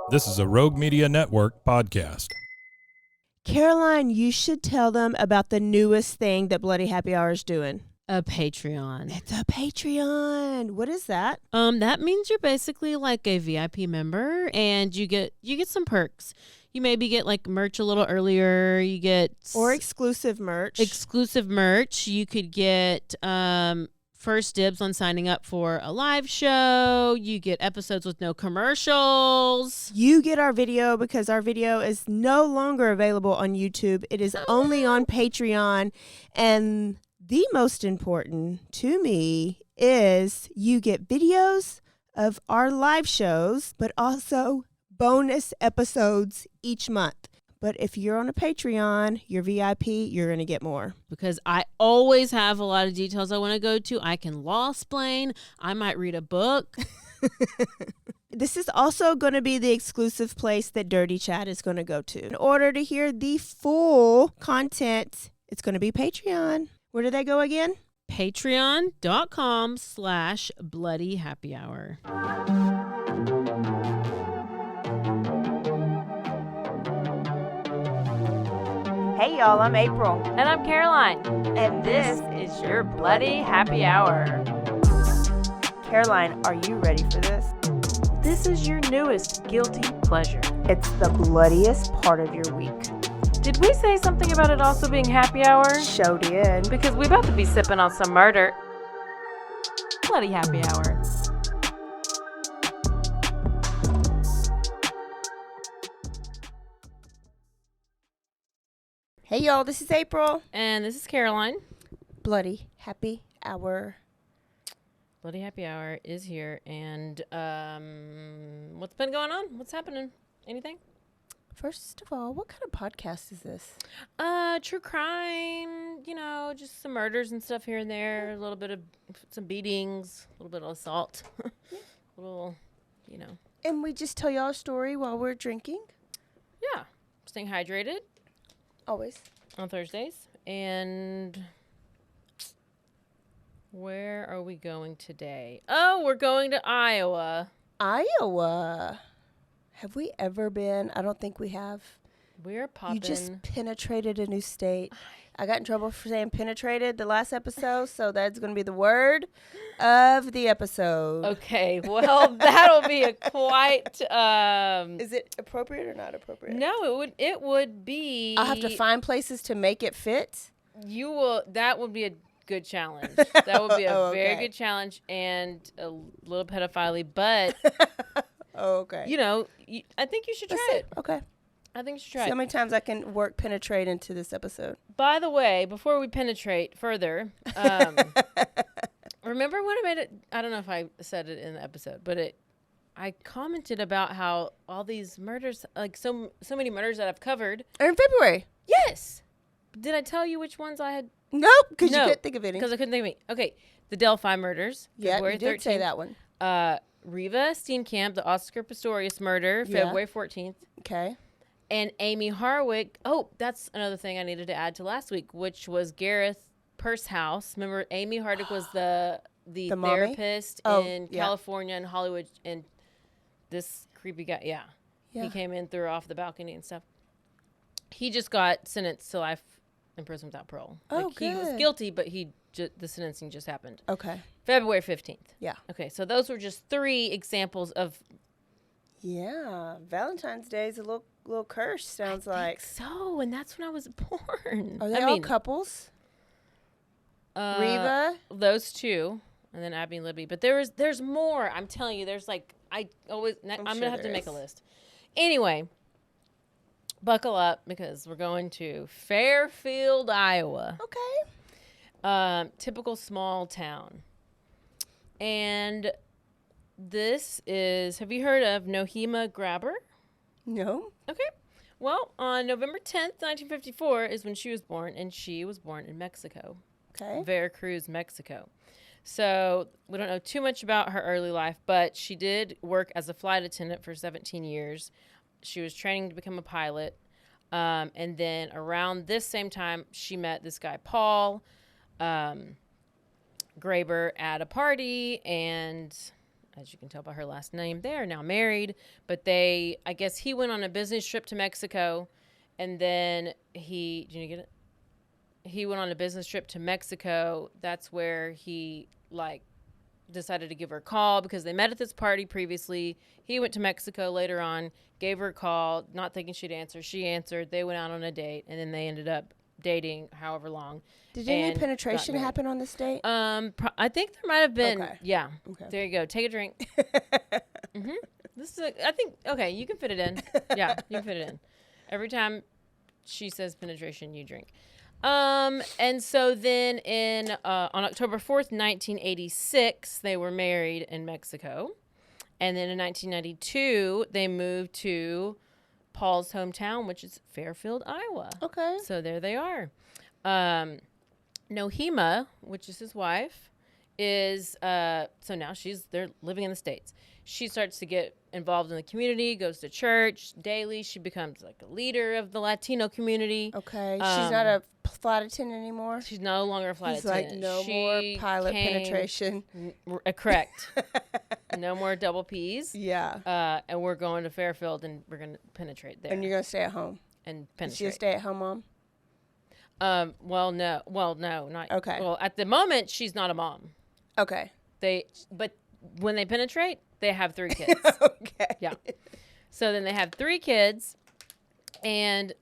This is a Rogue Media Network podcast. Caroline, you should tell them about the newest thing that Bloody Happy Hour is doing. A Patreon. It's a Patreon. What is that? That means you're basically like a VIP member, and you get some perks. You maybe get like merch a little earlier. You get Or exclusive merch. You could get first dibs on signing up for a live show. You get episodes with no commercials. You get our video because our video is no longer available on YouTube. It is only on Patreon. And the most important to me is you get videos of our live shows, but also bonus episodes each month. But if you're on a Patreon, you're VIP, you're going to get more. Because I always have a lot of details I want to go to. I can law-splain. I might read a book. This is also going to be the exclusive place that Dirty Chat is going to go to. In order to hear the full content, it's going to be Patreon. Where do they go again? Patreon.com/BloodyHappyHour. Hey y'all, I'm April. And I'm Caroline. And this is your Bloody Happy Hour. Caroline, are you ready for this? This is your newest guilty pleasure. It's the bloodiest part of your week. Did we say something about it also being happy hour? Show did. Because we about to be sipping on some murder. Bloody happy hour. Hey y'all, this is April. And this is Caroline. Bloody Happy Hour. Bloody Happy Hour is here. And what's been going on? What's happening? Anything? First of all, what kind of podcast is this? True crime, just some murders and stuff here and there, a little bit of some beatings, a little bit of assault, a little, And we just tell y'all a story while we're drinking? Yeah, staying hydrated Always. on Thursdays. And where are we going today? Oh, we're going to Iowa. Iowa. Have we ever been? I don't think we have. We're popping. You just penetrated a new state. I got in trouble for saying penetrated the last episode, so that's going to be the word of the episode. Okay, well, that'll be a quite... Is it appropriate or not appropriate? No, it would be... I'll have to find places to make it fit. That would be a good challenge. That would be a very good challenge and a little pedophilia, but... Oh, okay. I think you should try it. Okay. I think you should try See it. how many times I can work penetrate into this episode. By the way, before we penetrate further, remember when I made it? I don't know if I said it in the episode, but I commented about how all these murders, like so many murders that I've covered. Are in February. Yes. Did I tell you which ones I had? Nope, because you couldn't think of any. Because I couldn't think of any. Okay, the Delphi murders. Yeah, February you did 13th. say that one. Riva Steenkamp, the Oscar Pistorius murder, February 14th. Okay. And Amy Harwick. Oh, that's another thing I needed to add to last week, which was Gareth Pursehouse. Remember, Amy Harwick was the therapist in California and Hollywood, and this creepy guy. Yeah, he came in, threw her off the balcony and stuff. He just got sentenced to life in prison without parole. He was guilty, but the sentencing just happened. Okay. February 15th. Yeah. Okay, so those were just 3 examples of. Yeah, Valentine's Day is a little curse. Sounds like. So, and that's when I was born. Are they all couples? Riva, those 2, and then Abby and Libby. But there's more. I'm telling you, there's like I'm gonna have to make a list. Anyway, buckle up because we're going to Fairfield, Iowa. Okay. Typical small town, and. This is, have you heard of Nohema Graber? No. Okay. Well, on November 10th, 1954 is when she was born, and she was born in Mexico. Okay. Veracruz, Mexico. So we don't know too much about her early life, but she did work as a flight attendant for 17 years. She was training to become a pilot. And then around this same time, she met this guy, Paul Graber, at a party, and as you can tell by her last name, they are now married. But I guess he went on a business trip to Mexico, and then did you get it? He went on a business trip to Mexico. That's where he decided to give her a call because they met at this party previously. He went to Mexico later on, gave her a call, not thinking she'd answer. She answered. They went out on a date, and then they ended up dating however long. Did any penetration happen on this date? I think there might have been. Okay. Yeah. Okay. There you go. Take a drink. This is. I think. Okay, you can fit it in. Yeah, you can fit it in. Every time she says penetration, you drink. And so then on October 4th, 1986, they were married in Mexico. And then in 1992, they moved to Paul's hometown, which is Fairfield, Iowa. Okay. So there they are. Nohema, which is his wife, is, so now they're living in the States. She starts to get involved in the community, goes to church daily. She becomes like a leader of the Latino community. Okay. She's not a flight attendant anymore? She's no longer a flight attendant. No more pilot penetration. Correct. No more double P's. Yeah. And we're going to Fairfield, and we're going to penetrate there. And you're going to stay at home? And penetrate. Is she a stay-at-home mom? Well, no. Well, no. Not. Okay. Well, at the moment, she's not a mom. Okay. But when they penetrate, they have 3 kids. Okay. Yeah. So then they have 3 kids, and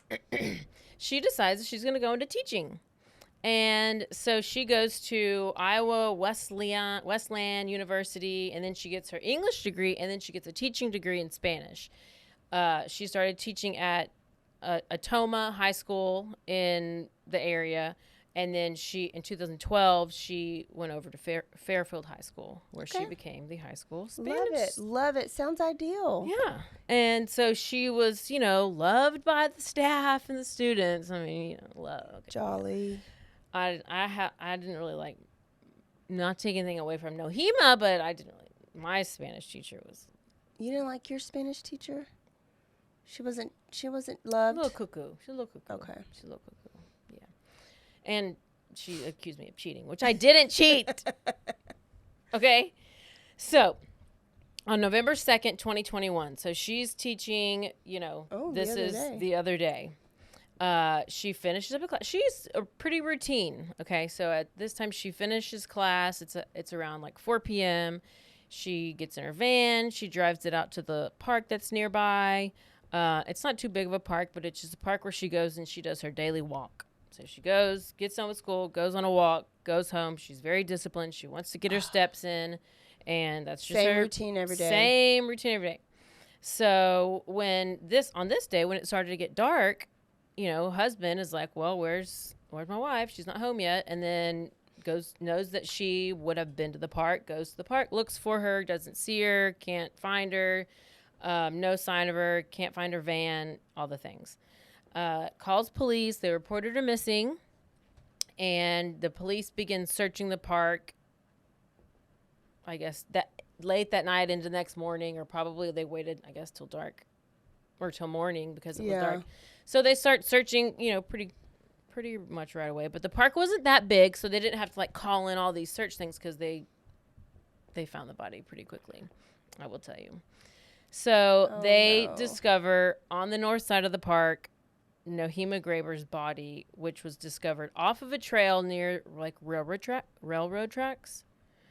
she decides that she's going to go into teaching. And so she goes to Iowa Wesleyan University, and then she gets her English degree, and then she gets a teaching degree in Spanish. She started teaching at Atoma High School in the area. And then in 2012, she went over to Fairfield High School, where she became the high school Spanish. Love it. Sounds ideal. Yeah. And so she was, loved by the staff and the students. I mean, love. Okay. Jolly. I didn't really like, not taking anything away from Nohema, but my Spanish teacher was. You didn't like your Spanish teacher? She wasn't loved? A little cuckoo. She's a little cuckoo. Okay. She's a little cuckoo. And she accused me of cheating, which I didn't cheat. Okay. So on November 2nd, 2021. So she's teaching, this is the other day. She finishes up a class. She's a pretty routine. Okay. So at this time she finishes class. It's around like 4 p.m. She gets in her van. She drives it out to the park that's nearby. It's not too big of a park, but it's just a park where she goes and she does her daily walk. So she goes, gets done with school, goes on a walk, goes home. She's very disciplined. She wants to get her steps in, and that's just same her routine every day. Same routine every day. So on this day, when it started to get dark, husband is like, well, where's my wife? She's not home yet. And then knows that she would have been to the park, goes to the park, looks for her, doesn't see her, can't find her, no sign of her, can't find her van, all the things. Calls police. They reported her missing, and the police begin searching the park. I guess that late that night into the next morning, or probably they waited, I guess, till dark or till morning because it was dark. So they start searching, pretty much right away. But the park wasn't that big, so they didn't have to call in all these search things because they found the body pretty quickly. I will tell you. So they discover on the north side of the park Nohema Graber's body, which was discovered off of a trail near railroad tracks,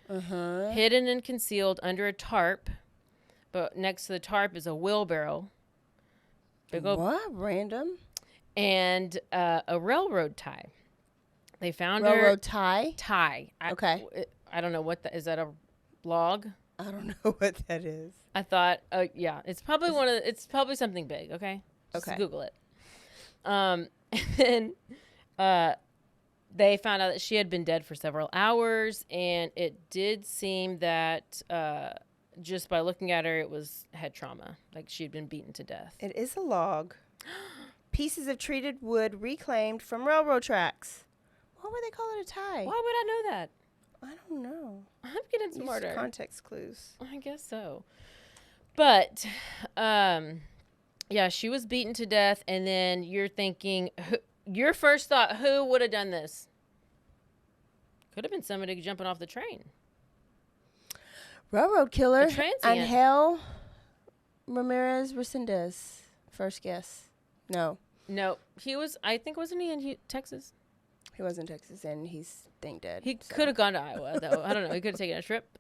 hidden and concealed under a tarp. But next to the tarp is a wheelbarrow. Random. And a railroad tie. They found railroad her tie. Okay. I don't know what that is. That a log? I don't know what that is. I thought, it's probably it's probably something big. Okay. Just Google it. And then they found out that she had been dead for several hours, and it did seem that just by looking at her, it was head trauma, like she had been beaten to death. It is a log. Pieces of treated wood reclaimed from railroad tracks. Why would they call it a tie? Why would I know that? I don't know. I'm getting smarter. Context clues. I guess so. But, yeah, she was beaten to death, and then you're thinking, your first thought, who would have done this? Could have been somebody jumping off the train. Railroad killer. transient. Angel Ramirez Resendez. First guess. No. No, he was, I think, wasn't he in Texas? He was in Texas, and he's dead. He could have gone to Iowa, though. I don't know. He could have taken a trip.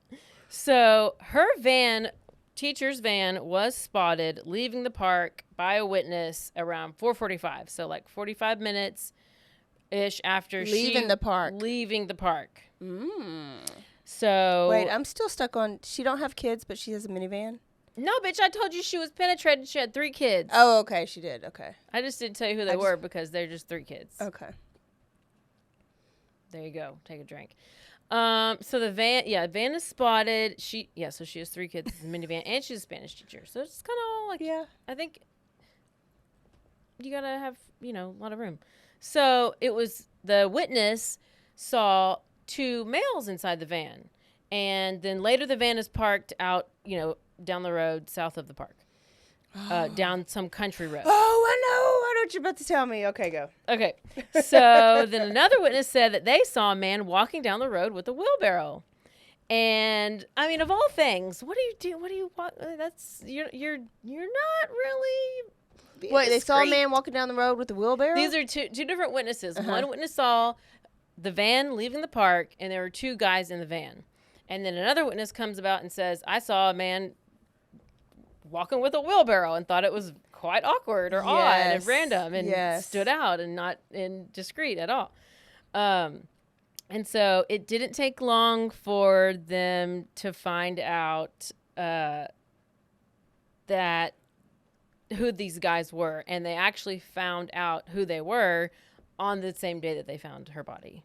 So her van, teacher's van, was spotted leaving the park by a witness around 4:45. So like 45 minutes-ish after leaving the park. Leaving the park. Mm. So wait, I'm still stuck on. She don't have kids, but she has a minivan. No, bitch, I told you she was penetrated. She had 3 kids. Oh, okay, she did. Okay. I just didn't tell you who they were because they're just 3 kids. Okay. There you go. Take a drink. So the van is spotted. So she has 3 kids in the minivan, and she's a Spanish teacher. So it's kind of all like, I think you gotta have, a lot of room. So it was, the witness saw 2 males inside the van, and then later the van is parked out, down the road south of the park, down some country road. Oh, I know what you're about to tell me. Okay, go. Okay. So then another witness said that they saw a man walking down the road with a wheelbarrow. And I mean, of all things, what do you do? What do you walk? You're not really. Wait, they saw a man walking down the road with a wheelbarrow? These are two different witnesses. One witness saw the van leaving the park, and there were 2 guys in the van. And then another witness comes about and says, I saw a man walking with a wheelbarrow and thought it was quite awkward or odd and random and stood out and not indiscreet at all. And so it didn't take long for them to find out that who these guys were. And they actually found out who they were on the same day that they found her body.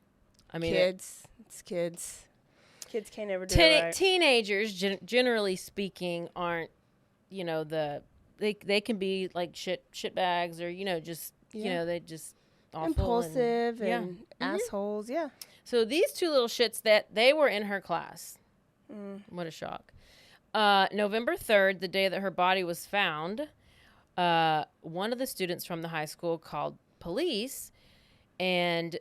I mean, it's kids. Kids can't ever do it right. Teenagers, generally speaking, aren't, they can be like shit bags or, just, they just awful. Impulsive and assholes. Yeah. So these 2 little shits, that they were in her class. What a shock. November 3rd, the day that her body was found, one of the students from the high school called police, and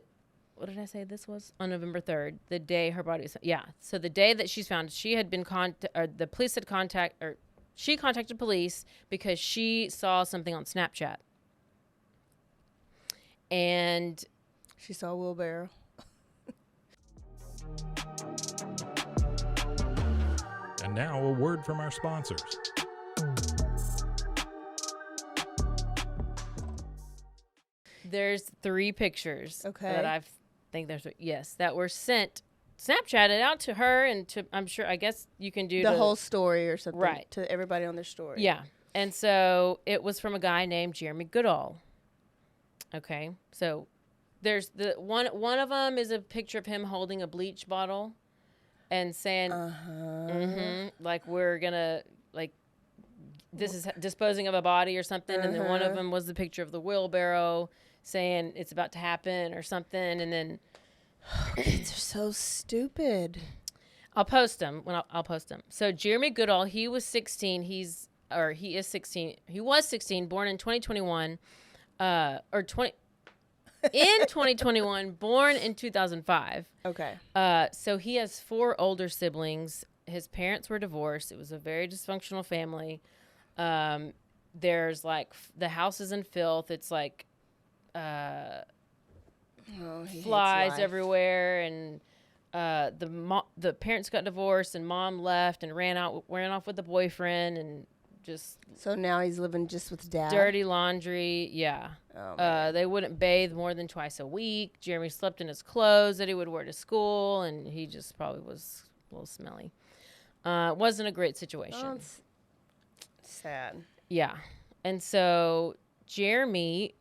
what did I say this was? On November 3rd, the day her body was, so the day that she's found, she had been the police had she contacted police because she saw something on Snapchat. And she saw a wheelbarrow. And now a word from our sponsors. There's 3 pictures that that were sent, Snapchatted out to her and to, I guess you can do the whole story or something, right, to everybody on their story. Yeah. And so it was from a guy named Jeremy Goodall. Okay. So there's the one of them is a picture of him holding a bleach bottle and saying, like, we're gonna, like, this is disposing of a body or something. And then one of them was the picture of the wheelbarrow saying it's about to happen or something. And then kids are so stupid. I'll post them I'll post them. So Jeremy Goodall, he was 16. He is 16. He was 16, born in 2021, in 2021, born in 2005. Okay. So he has 4 older siblings. His parents were divorced. It was a very dysfunctional family. There's like the house is in filth. It's like flies everywhere, and the parents got divorced, and mom left and ran off with the boyfriend, and just so now he's living just with dad. Dirty laundry, yeah. Oh, they wouldn't bathe more than twice a week. Jeremy slept in his clothes that he would wear to school, and he just probably was a little smelly. Wasn't a great situation. Oh, it's sad. Yeah. And so Jeremy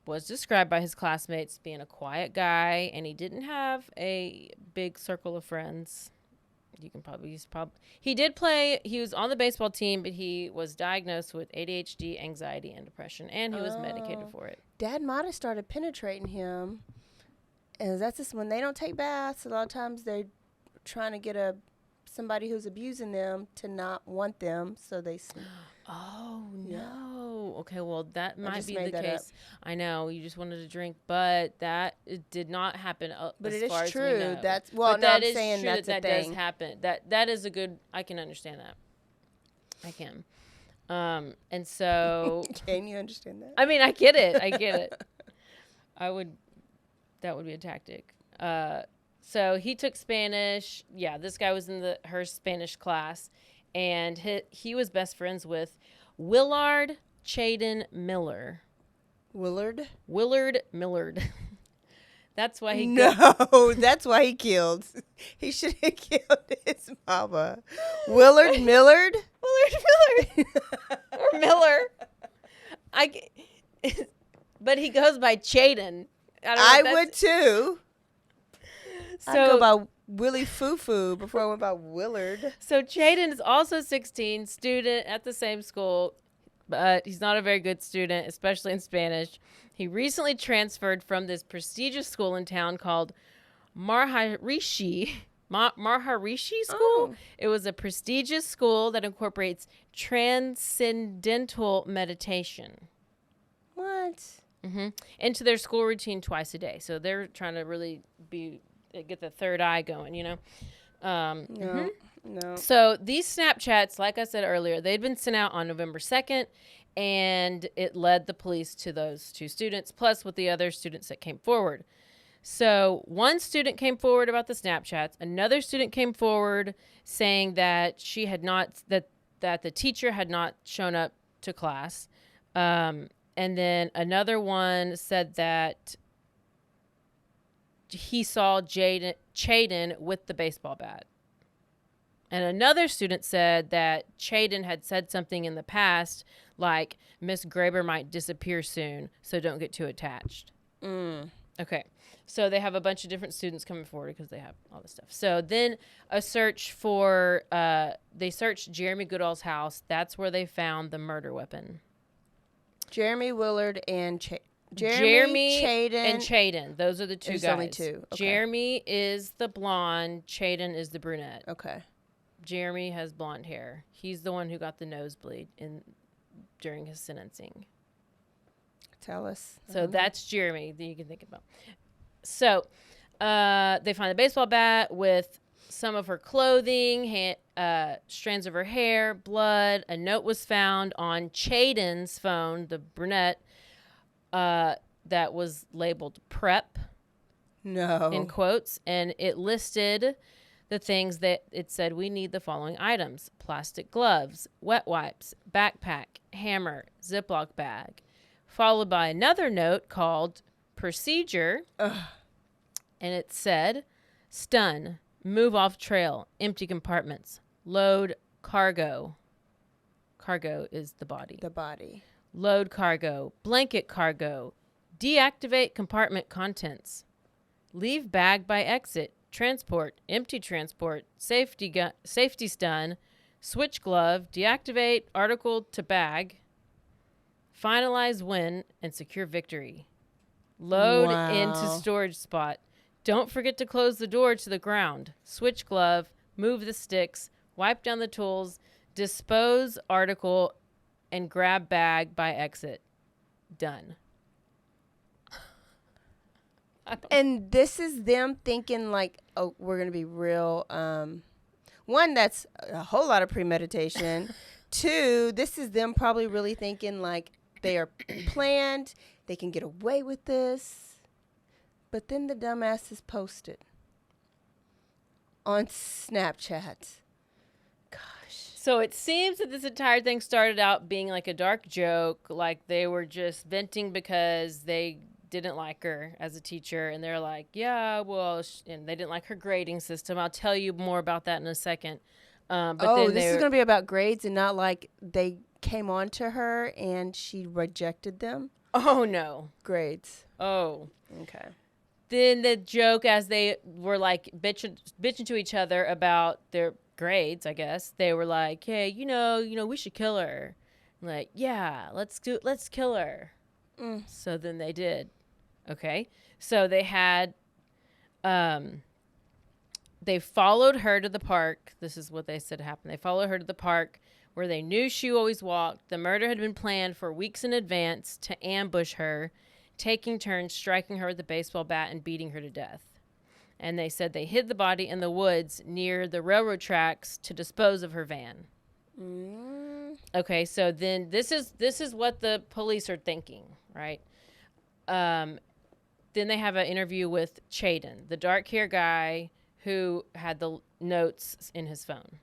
was described by his classmates being a quiet guy, and he didn't have a big circle of friends. He was on the baseball team, but he was diagnosed with ADHD, anxiety, and depression, and he was medicated for it. Dad might have started penetrating him, and that's just when they don't take baths. A lot of times they're trying to get somebody who's abusing them to not want them, so they. Oh, no. okay, well, that might be the Up. case. I know you just wanted to drink, but it did not happen. But as it far is as we true. know. That's well. But No, that I'm is saying true that's that a thing. does happen. That is a good. I can understand that. I can. And so. Can you understand that? I mean, I get it. That would be a tactic. So he took Spanish. Yeah, this guy was in her Spanish class, and he was best friends with Willard Chaden Miller. Willard Millard. That's why he. That's why he killed. He should have killed his mama. Willard Millard. Or Miller. But he goes by Chaden. I would too. So, I'd go by Willie Foo before I went by Willard. So Chaden is also 16, student at the same school, but he's not a very good student, especially in Spanish. He recently transferred from this prestigious school in town called Maharishi School. Oh. It was a prestigious school that incorporates transcendental meditation. What? Mm-hmm. Into their school routine twice a day. So they're trying to really get the third eye going, you know? No. So these Snapchats, like I said earlier, they'd been sent out on November 2nd, and it led the police to those two students, plus with the other students that came forward. So one student came forward about the Snapchats. Another student came forward saying that she had not, that the teacher had not shown up to class. And then another one said that he saw Chaden with the baseball bat. And another student said that Chaden had said something in the past, like, Miss Graber might disappear soon, so don't get too attached. Okay. So they have a bunch of different students coming forward because they have all this stuff. So then a search for, they searched Jeremy Goodall's house. That's where they found the murder weapon. Jeremy Willard and Jeremy Chaden. And Chaden. Those are the two guys. Only two. Okay. Jeremy is the blonde. Chaden is the brunette. Okay. Jeremy has blonde hair. He's the one who got the nosebleed during his sentencing. Tell us. So that's Jeremy that you can think about. So they find the baseball bat with some of her clothing, strands of her hair, blood. A note was found on Chaden's phone, the brunette, that was labeled PrEP. No. In quotes. And it listed the things that it said, we need the following items: plastic gloves, wet wipes, backpack, hammer, Ziploc bag, followed by another note called procedure. And it said, stun, move off trail, empty compartments, load cargo. Cargo is the body. The body. Load cargo, blanket cargo, deactivate compartment contents, leave bag by exit, transport, empty transport, safety stun, switch glove, deactivate article to bag, finalize win, and secure victory. Load into storage spot. Don't forget to close the door to the ground. Switch glove, move the sticks, wipe down the tools, dispose article, and grab bag by exit. Done. And this is them thinking like, oh, we're going to be real. One, that's a whole lot of premeditation. Two, this is them probably really thinking like they are planned. They can get away with this. But then the dumbasses posted on Snapchat. Gosh. So it seems that this entire thing started out being like a dark joke. Like they were just venting because they didn't like her as a teacher, and they're like, yeah, well, and they didn't like her grading system. I'll tell you more about that in a second. But this is going to be about grades and not like they came on to her and she rejected them. Oh, no. Grades. Oh. Okay. Then the joke, as they were like bitching to each other about their grades, I guess, they were like, hey, you know, we should kill her. I'm like, yeah, let's kill her. So then they did. Okay. So they had, they followed her to the park. This is what they said happened. They followed her to the park where they knew she always walked. The murder had been planned for weeks in advance to ambush her, taking turns striking her with a baseball bat and beating her to death. And they said they hid the body in the woods near the railroad tracks to dispose of her van. Okay, so then this is what the police are thinking, right? Then they have an interview with Chaden, the dark hair guy who had the notes in his phone.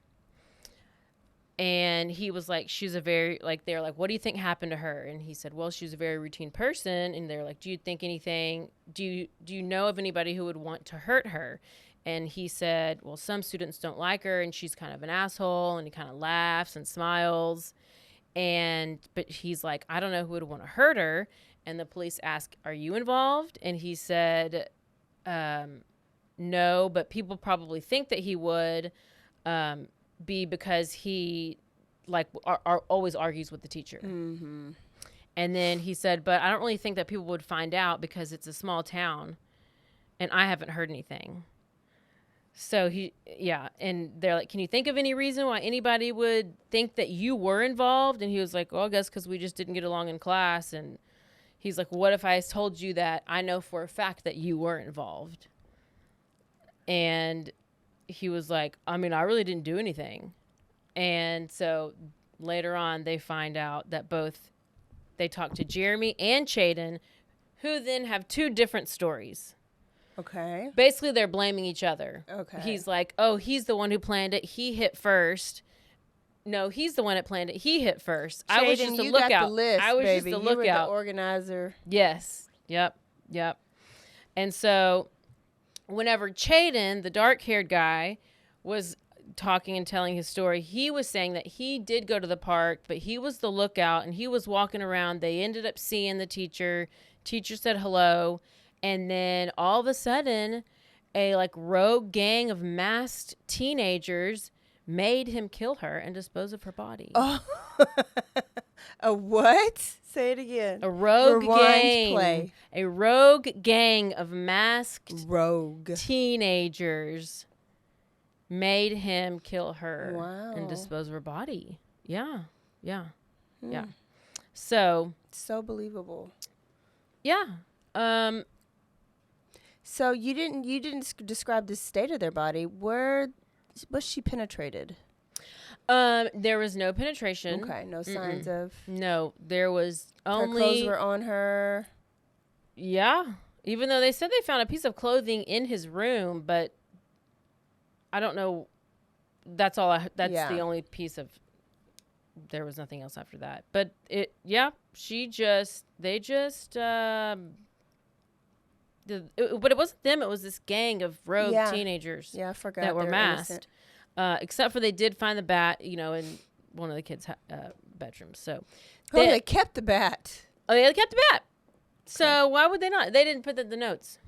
And he was like, she's a very, like, they're like, what do you think happened to her? And he said, well, she's a very routine person. And they're like, do you think anything, do you know of anybody who would want to hurt her? And he said, well, some students don't like her and she's kind of an asshole. And he kind of laughs and smiles. But he's like, I don't know who would want to hurt her. And the police ask, are you involved? And he said, no, but people probably think that he would, be because he always argues with the teacher. Mm-hmm. And then he said, but I don't really think that people would find out because it's a small town and I haven't heard anything. So and they're like, can you think of any reason why anybody would think that you were involved? And he was like, well, I guess because we just didn't get along in class. And he's like, what if I told you that I know for a fact that you were involved? And he was like, I mean, I really didn't do anything. And so later on, they find out that they talked to Jeremy and Chaden, who then have two different stories. Okay. Basically, they're blaming each other. Okay. He's like, oh, he's the one who planned it. He hit first. No, he's the one that planned it. He hit first. Chaden, I was just a you lookout. Got the list, I was baby. just a lookout. You were the organizer. Yes. Yep. And so whenever Chaden, the dark-haired guy, was talking and telling his story, he was saying that he did go to the park, but he was the lookout, and he was walking around. They ended up seeing the teacher. Teacher said hello, and then all of a sudden, a rogue gang of masked teenagers made him kill her and dispose of her body. Oh, a what? Say it again. A rogue gang. Play. A rogue gang of masked rogue teenagers made him kill her and dispose of her body. Yeah. So believable. Yeah. So you didn't describe the state of their body. Where was she penetrated? There was no penetration. Okay, no signs of. No, there was only. Her clothes were on her. Yeah, even though they said they found a piece of clothing in his room, but I don't know. That's all. That's the only piece of. There was nothing else after that. But they just. But it wasn't them. It was this gang of rogue teenagers. Yeah, I forgot that were masked. Except for they did find the bat, in one of the kids' bedrooms. So they kept the bat. Oh, they kept the bat. So why would they not? They didn't put that in the notes.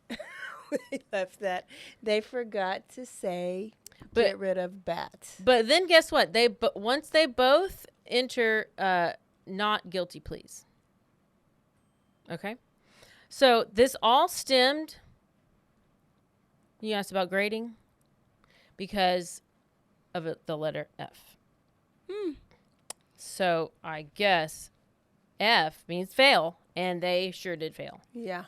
They left that. They forgot to say get rid of bat. But then guess what? Once they both enter not guilty pleas. Okay. So this all stemmed. You asked about grading. Because of the letter F. So I guess F means fail, and they sure did fail. Yeah.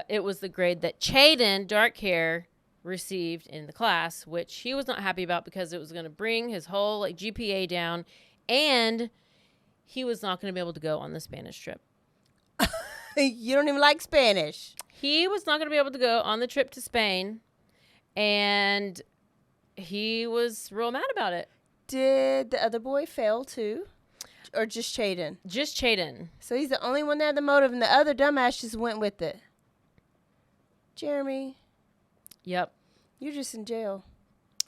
It was the grade that Chaden, dark hair, received in the class, which he was not happy about because it was going to bring his whole GPA down, and he was not going to be able to go on the Spanish trip. You don't even like Spanish. He was not going to be able to go on the trip to Spain, and he was real mad about it. Did the other boy fail too? Or just Chaden? Just Chaden. So he's the only one that had the motive, and the other dumbass just went with it. Jeremy. Yep. You're just in jail.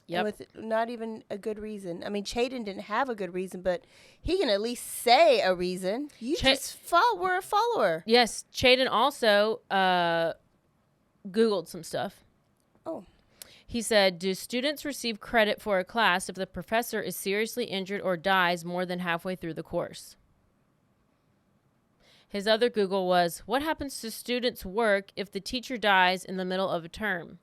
Yep. With not even a good reason. I mean, Chaden didn't have a good reason, but he can at least say a reason. You just were a follower. Yes. Chaden also Googled some stuff. Oh. He said, do students receive credit for a class if the professor is seriously injured or dies more than halfway through the course? His other Google was, what happens to students' work if the teacher dies in the middle of a term?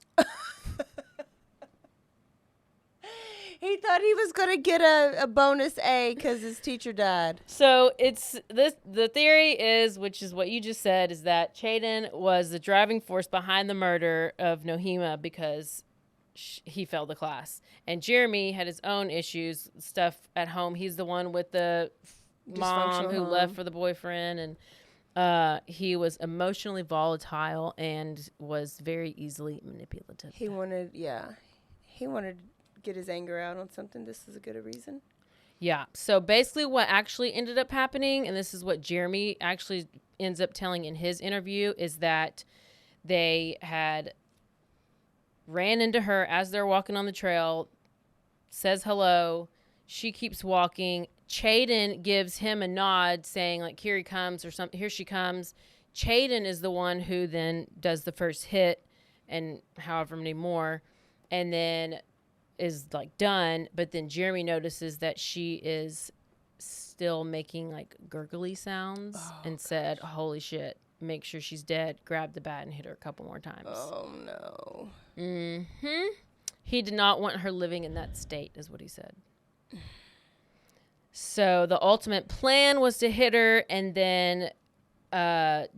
He thought he was going to get a bonus A because his teacher died. So the theory is, which is what you just said, is that Chaden was the driving force behind the murder of Nohema because he failed the class. And Jeremy had his own issues, stuff at home. He's the one with the mom who left for the boyfriend, and he was emotionally volatile and was very easily manipulative. He wanted to get his anger out on something. This is a good reason. Yeah. So basically what actually ended up happening, and this is what Jeremy actually ends up telling in his interview, is that they had ran into her as they're walking on the trail, says hello. She keeps walking. Chaden gives him a nod saying, like, here he comes, or something. Here she comes. Chaden is the one who then does the first hit and however many more, and then is like done. But then Jeremy notices that she is still making like gurgly sounds and said, holy shit, make sure she's dead. Grabbed the bat and hit her a couple more times. Oh no. Mm-hmm. He did not want her living in that state, is what he said. So the ultimate plan was to hit her and then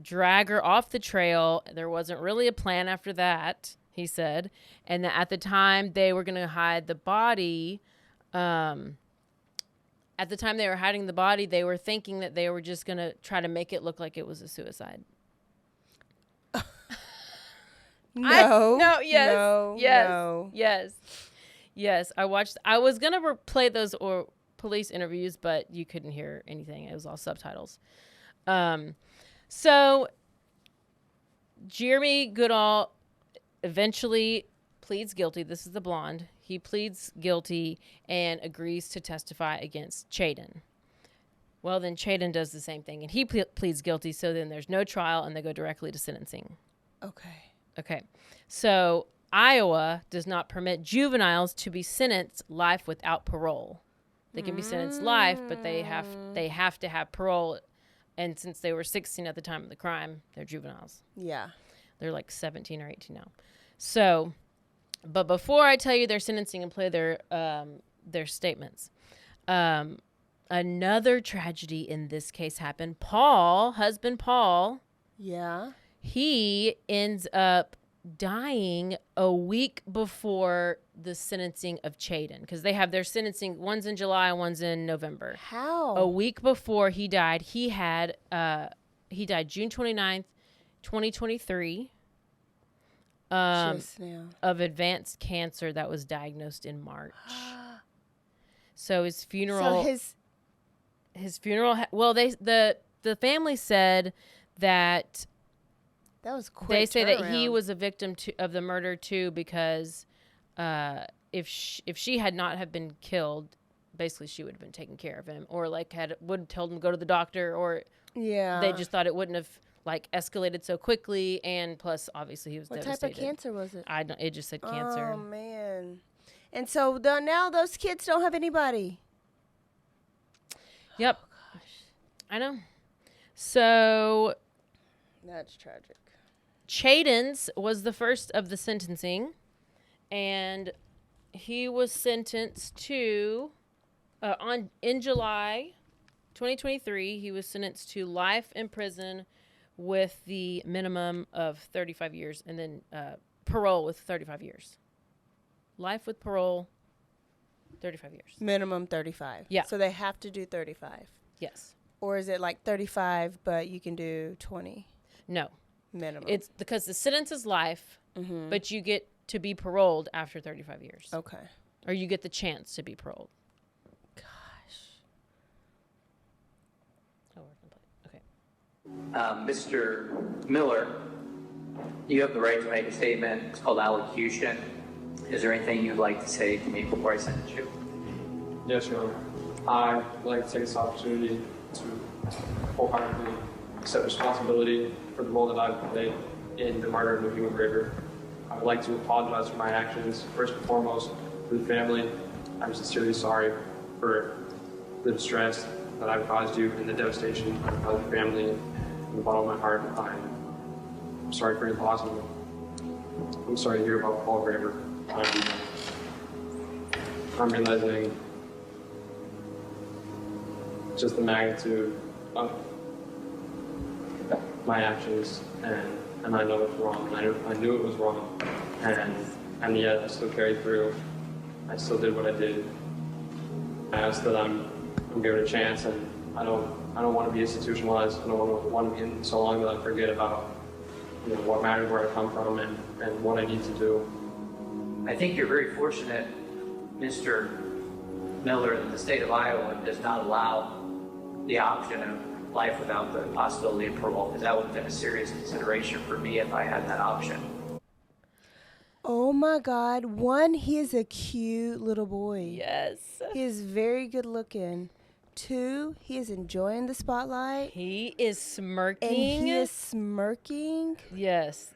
drag her off the trail. There wasn't really a plan after that, he said. And at the time they were going to hide the body, at the time they were hiding the body, they were thinking that they were just going to try to make it look like it was a suicide. Yes. I was going to play those police interviews, but you couldn't hear anything. It was all subtitles. So Jeremy Goodall eventually pleads guilty. This is the blonde. He pleads guilty and agrees to testify against Chaden. Well, then Chaden does the same thing, and he pleads guilty, so then there's no trial, and they go directly to sentencing. Okay. So Iowa does not permit juveniles to be sentenced life without parole. They can be sentenced life, but they have to have parole. And since they were 16 at the time of the crime, they're juveniles. Yeah. They're like 17 or 18 now. So, but before I tell you their sentencing and play their statements, another tragedy in this case happened. Husband Paul. Yeah. He ends up dying a week before the sentencing of Chaden, because they have their sentencing, one's in July, one's in November. How? A week before he died, he died June 29th, 2023 of advanced cancer that was diagnosed in March. So his funeral, his funeral, the family said that was quick. They say that he was a victim of the murder too, because if she had not have been killed, basically she would have been taking care of him, or like would have told him to go to the doctor, or they just thought it wouldn't have like escalated so quickly, and plus obviously he was devastated. What type of cancer was it? It just said cancer. Oh man! And so now those kids don't have anybody. Yep. Oh, gosh. I know. So that's tragic. Chaden's was the first of the sentencing, and he was sentenced to in July 2023 he was sentenced to life in prison with the minimum of 35 years, and then parole with 35 years. Life with parole, 35 years. Minimum 35. Yeah. So they have to do 35. Yes. Or is it like 35 but you can do 20? No. Minimum. It's because the sentence is life, but you get to be paroled after 35 years. Okay. Or you get the chance to be paroled. Gosh. Oh, we're complete. Okay. Mr. Miller, you have the right to make a statement. It's called allocution. Is there anything you'd like to say to me before I sentence you? Yes, Your Honor. I'd like to take this opportunity to wholeheartedly accept responsibility for the role that I've played in the murder of Nohema Graber. I would like to apologize for my actions. First and foremost, for the family, I'm sincerely sorry for the distress that I've caused you and the devastation I've caused your family. From the bottom of my heart, I'm sorry for your loss. I'm sorry to hear about Paul Graber. I'm realizing just the magnitude of my actions, and I know it's wrong, and I knew it was wrong, and yet I still carried through. I still did what I did. I asked that I'm given a chance, and I don't want to be institutionalized. I don't want to be in so long that I forget about what matters, where I come from, and what I need to do. I think you're very fortunate, Mr. Miller, that the state of Iowa does not allow the option of life without the possibility of parole, because that would have been a serious consideration for me if I had that option. Oh my God. One, he is a cute little boy. Yes. He is very good looking. Two, he is enjoying the spotlight. He is smirking. And he is smirking. Yes.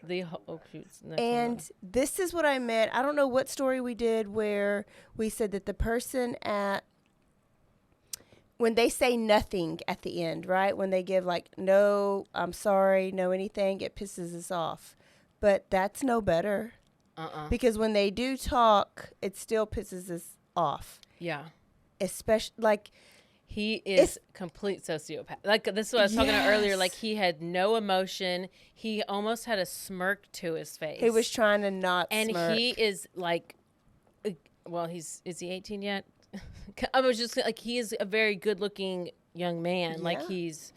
And this is what I meant. I don't know what story we did where we said that the person when they say nothing at the end, right? When they give like, no, I'm sorry, no anything, it pisses us off. But that's no better. Because when they do talk, it still pisses us off. Yeah. Especially like... He is complete sociopath. Like, this is what I was talking about earlier. Like, he had no emotion. He almost had a smirk to his face. He was trying to not smirk. And he is like, well, is he 18 yet? I was just like, he is a very good looking young man. Yeah. Like, he's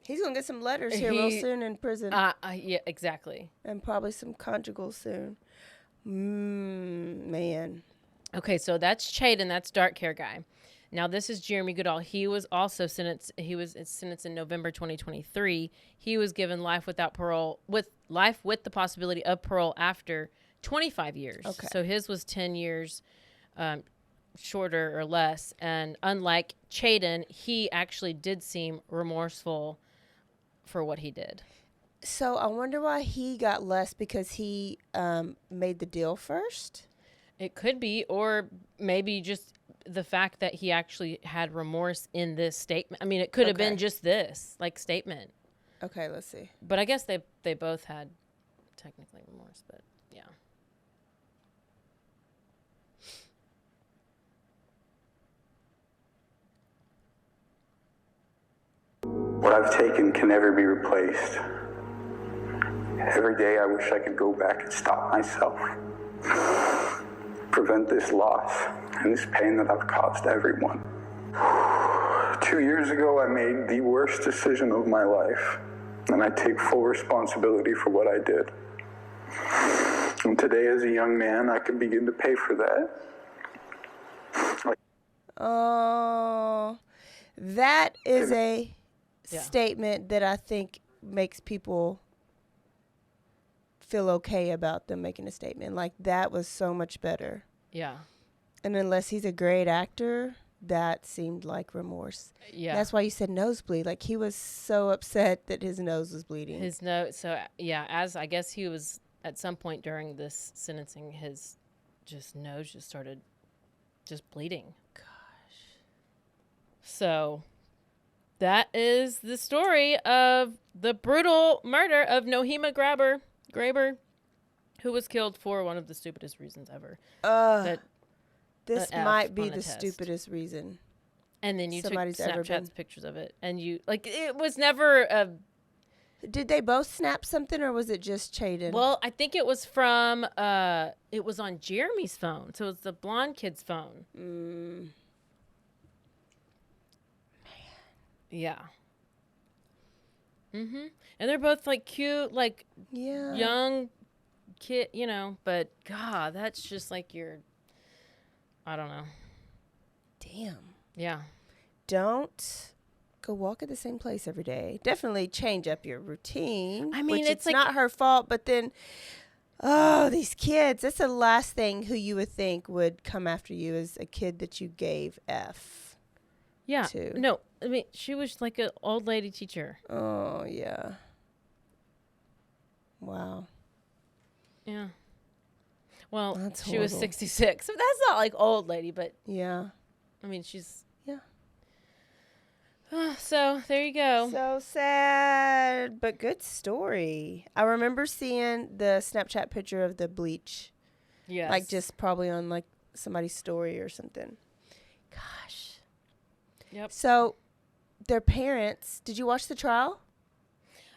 going to get some letters here real soon in prison. Yeah, exactly. And probably some conjugal soon. Man. Okay, so that's Chaden. That's dark hair guy. Now, this is Jeremy Goodall. He was also sentenced. He was sentenced in November 2023. He was given life without parole, with the possibility of parole after 25 years. Okay. So his was 10 years shorter or less. And unlike Chaden, he actually did seem remorseful for what he did. So I wonder why he got less, because he made the deal first? It could be, or maybe just the fact that he actually had remorse in this statement. I mean, it could have been just this, like, statement. Okay, let's see. But I guess they both had technically remorse, but yeah. What I've taken can never be replaced. Every day I wish I could go back and stop myself. Prevent this loss and this pain that I've caused everyone. 2 years ago, I made the worst decision of my life, and I take full responsibility for what I did. And today, as a young man, I can begin to pay for that. Oh, that is a statement that I think makes people feel okay about them making a statement. Like, that was so much better. Yeah. And unless he's a great actor, that seemed like remorse. Yeah. That's why you said nosebleed. Like, he was so upset that his nose was bleeding. His nose. So, yeah, as I guess he was at some point during this sentencing, his nose just started bleeding. Gosh. So that is the story of the brutal murder of Nohema Graber, who was killed for one of the stupidest reasons ever. This might be the stupidest reason. And then you took Snapchat's pictures of it, and you it was never a. Did they both snap something, or was it just Chaden? Well, I think it was from. It was on Jeremy's phone, so it was the blonde kid's phone. Man. Yeah. Mhm. And they're both like cute, like young kid, But God, that's just like I don't know. Damn. Yeah. Don't go walk at the same place every day. Definitely change up your routine. I mean, it's like, not her fault, but then, these kids, that's the last thing who you would think would come after you is a kid that you gave F to. No, I mean, she was like an old lady teacher. Oh, yeah. Wow. Yeah. Well, that's she was 66. So that's not like old lady, but yeah. I mean, she's yeah. So there you go. So sad, but good story. I remember seeing the Snapchat picture of the bleach. Yes. Like just probably on like somebody's story or something. Gosh. Yep. So their parents, did you watch the trial?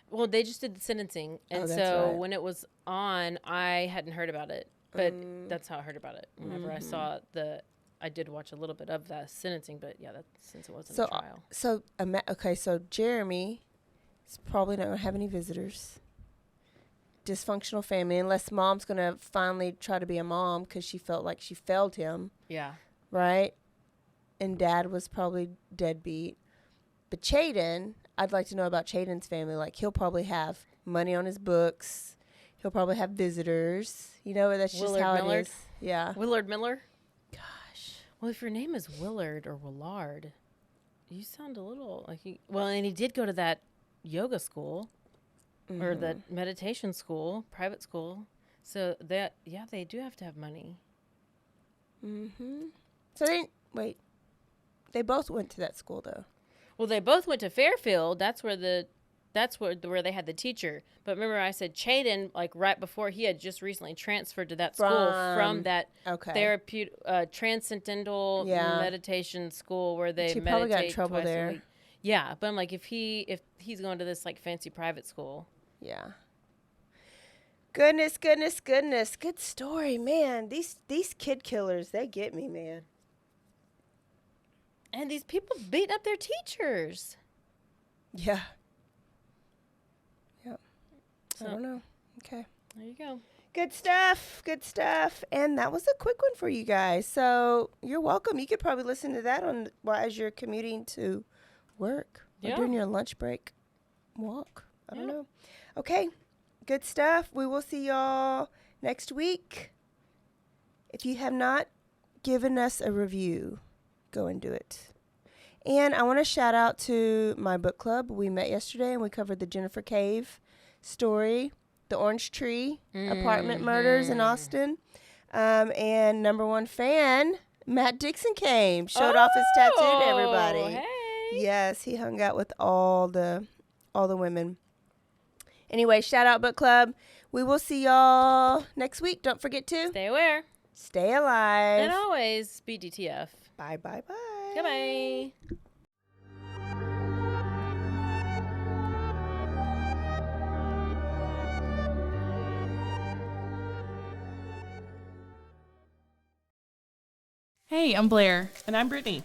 Well, they just did the sentencing. And so when it was on, I hadn't heard about it. But that's how I heard about it. Whenever I saw I did watch a little bit of the sentencing, but yeah, since it wasn't a trial. So Jeremy is probably not going to have any visitors. Dysfunctional family, unless mom's going to finally try to be a mom because she felt like she failed him. Yeah. Right? And dad was probably deadbeat. But Chaden, I'd like to know about Chaden's family. Like, he'll probably have money on his books. He'll probably have visitors. You know, that's just Willard how Miller? it is. Yeah. Willard Miller? Gosh. Well, if your name is Willard or Willard, you sound a little like and he did go to that yoga school or the meditation school, private school. So they do have to have money. Mm-hmm. So they both went to that school though. Well, they both went to Fairfield. That's where where they had the teacher. But remember, I said Chaden, like right before, he had just recently transferred to that school from that therapeutic transcendental meditation school where they meditate. Probably got in trouble there. A week. Yeah, but I'm like, if he's going to this like fancy private school. Yeah. Goodness. Good story, man. These kid killers, they get me, man. And these people beat up their teachers. Yeah. Yep. So, I don't know. Okay. There you go. Good stuff. And that was a quick one for you guys. So you're welcome. You could probably listen to that as you're commuting to work or during your lunch break walk. I don't know. Okay. Good stuff. We will see y'all next week. If you have not given us a review, go and do it. And I want to shout out to my book club. We met yesterday and we covered the Jennifer Cave story, the Orange Tree apartment murders in Austin. And number one fan, Matt Dixon came, showed off his tattoo to everybody. Hey. Yes, he hung out with all the women. Anyway, shout out book club. We will see y'all next week. Don't forget to stay aware, stay alive, and always be DTF. Bye. Goodbye. Hey, I'm Blair. And I'm Brittany.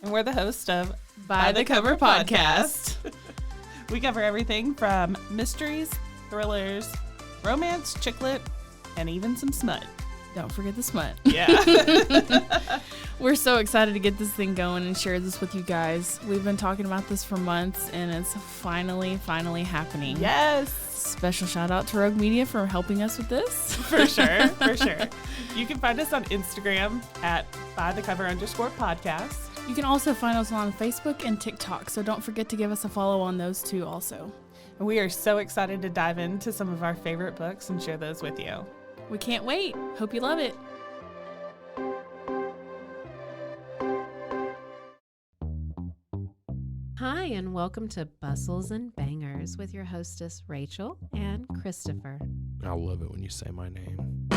And we're the host of By the Cover Podcast. We cover everything from mysteries, thrillers, romance, chick lit, and even some smut. Don't forget the smut. Yeah. We're so excited to get this thing going and share this with you guys. We've been talking about this for months, and it's finally happening. Yes. Special shout out to Rogue Media for helping us with this. For sure. You can find us on Instagram at bythecover_podcast. You can also find us on Facebook and TikTok, so don't forget to give us a follow on those two also. And we are so excited to dive into some of our favorite books and share those with you. We can't wait. Hope you love it. Hi, and welcome to Bustles and Bangers with your hostess, Rachel and Christopher. I love it when you say my name.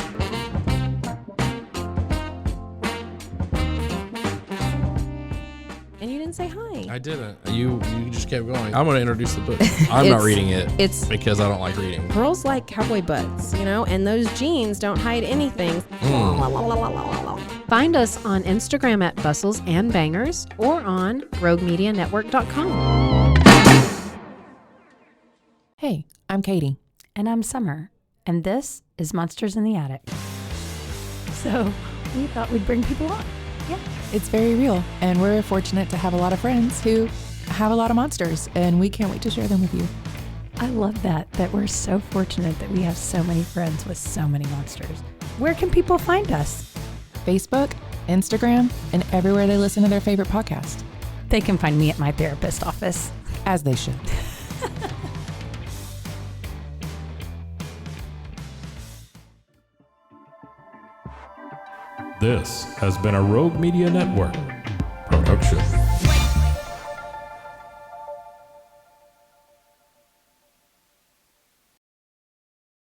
And you didn't say hi. I didn't. You just kept going. I'm going to introduce the book. I'm not reading it. It's because I don't like reading. Girls like cowboy butts, and those jeans don't hide anything. Find us on Instagram at Bustles and Bangers or on RogueMediaNetwork.com. Hey, I'm Katie. And I'm Summer. And this is Monsters in the Attic. So we thought we'd bring people on. Yeah. It's very real, and we're fortunate to have a lot of friends who have a lot of monsters, and we can't wait to share them with you. I love that we're so fortunate that we have so many friends with so many monsters. Where can people find us? Facebook, Instagram, and everywhere they listen to their favorite podcast. They can find me at my therapist's office. As they should. This has been a Rogue Media Network production.